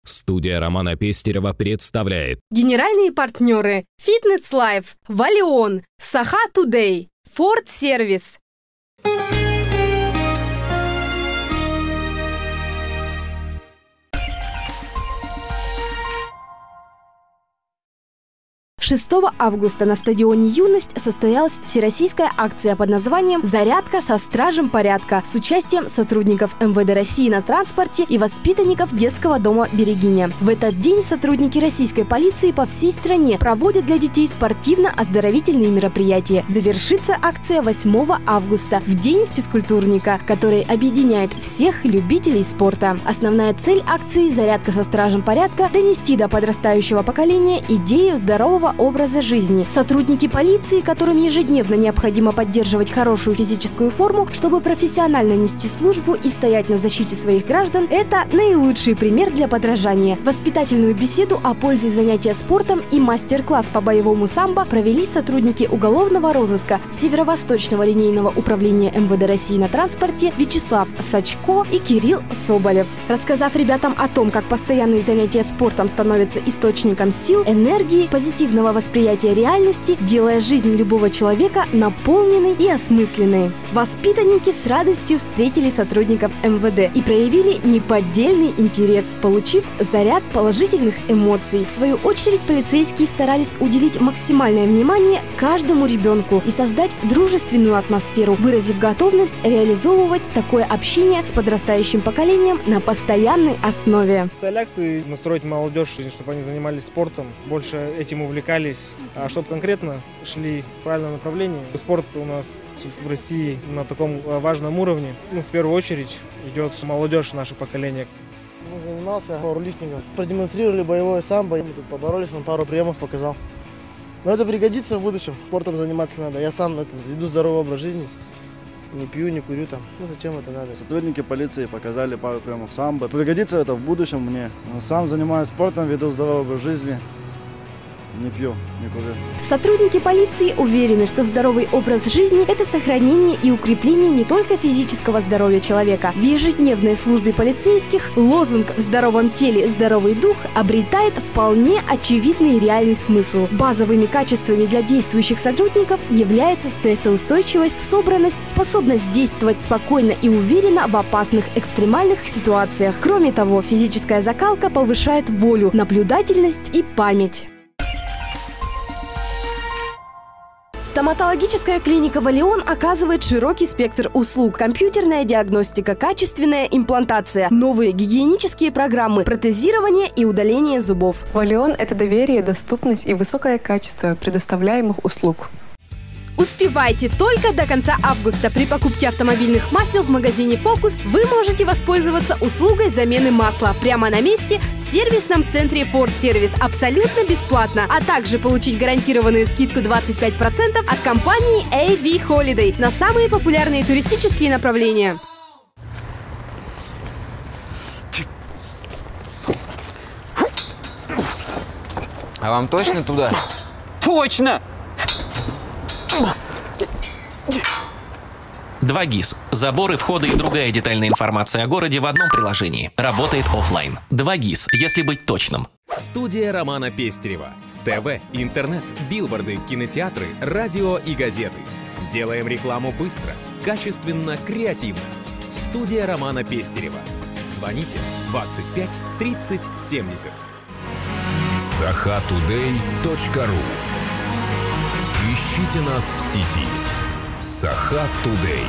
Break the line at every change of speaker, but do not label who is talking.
Студия Романа Пестерева представляет.
Генеральные партнеры: Fitness Life, Valion, Saha Today, Ford Service. 6 августа на стадионе «Юность» состоялась всероссийская акция под названием «Зарядка со стражем порядка» с участием сотрудников МВД России на транспорте и воспитанников детского дома «Берегиня». В этот день сотрудники российской полиции по всей стране проводят для детей спортивно-оздоровительные мероприятия. Завершится акция 8 августа, в День физкультурника, который объединяет всех любителей спорта. Основная цель акции «Зарядка со стражем порядка» – донести до подрастающего поколения идею здорового образа жизни. Сотрудники полиции, которым ежедневно необходимо поддерживать хорошую физическую форму, чтобы профессионально нести службу и стоять на защите своих граждан, это наилучший пример для подражания. Воспитательную беседу о пользе занятия спортом и мастер-класс по боевому самбо провели сотрудники уголовного розыска Северо-Восточного линейного управления МВД России на транспорте Вячеслав Сачко и Кирилл Соболев. Рассказав ребятам о том, как постоянные занятия спортом становятся источником сил, энергии, позитивного восприятия реальности, делая жизнь любого человека наполненной и осмысленной. Воспитанники с радостью встретили сотрудников МВД и проявили неподдельный интерес, получив заряд положительных эмоций. В свою очередь, полицейские старались уделить максимальное внимание каждому ребенку и создать дружественную атмосферу, выразив готовность реализовывать такое общение с подрастающим поколением на постоянной основе.
Цель акции – настроить молодежь, чтобы они занимались спортом, больше этим увлекались, а чтобы конкретно шли в правильном направлении. Спорт у нас в России на таком важном уровне. В первую очередь идет молодежь, наше поколение.
Занимался пауэрлифтингом, продемонстрировали боевое самбо, мы тут поборолись, он пару приемов показал. Но это пригодится в будущем, спортом заниматься надо. Я сам веду здоровый образ жизни, не пью, не курю там. Зачем это надо?
Сотрудники полиции показали пару приемов самбо. Пригодится это в будущем мне. Сам занимаюсь спортом, веду здоровый образ жизни. Не пью, не курю.
Сотрудники полиции уверены, что здоровый образ жизни – это сохранение и укрепление не только физического здоровья человека. В ежедневной службе полицейских лозунг «В здоровом теле здоровый дух» обретает вполне очевидный и реальный смысл. Базовыми качествами для действующих сотрудников являются стрессоустойчивость, собранность, способность действовать спокойно и уверенно в опасных экстремальных ситуациях. Кроме того, физическая закалка повышает волю, наблюдательность и память. Стоматологическая клиника «Валион» оказывает широкий спектр услуг: компьютерная диагностика, качественная имплантация, новые гигиенические программы, протезирование и удаление зубов.
«Валион» – это доверие, доступность и высокое качество предоставляемых услуг.
Успевайте! Только до конца августа при покупке автомобильных масел в магазине «Фокус» вы можете воспользоваться услугой замены масла прямо на месте в сервисном центре Ford Service абсолютно бесплатно, а также получить гарантированную скидку 25% от компании AV Holiday на самые популярные туристические направления.
А вам точно туда?
Точно!
2GIS. Заборы, входы и другая детальная информация о городе в одном приложении. Работает офлайн. 2GIS, если быть точным.
Студия Романа Пестерева. ТВ, интернет, билборды, кинотеатры, радио и газеты. Делаем рекламу быстро, качественно, креативно. Студия Романа Пестерева. Звоните 25 30 70.
sahatoday.ru. Ищите нас в сети. Saha Today.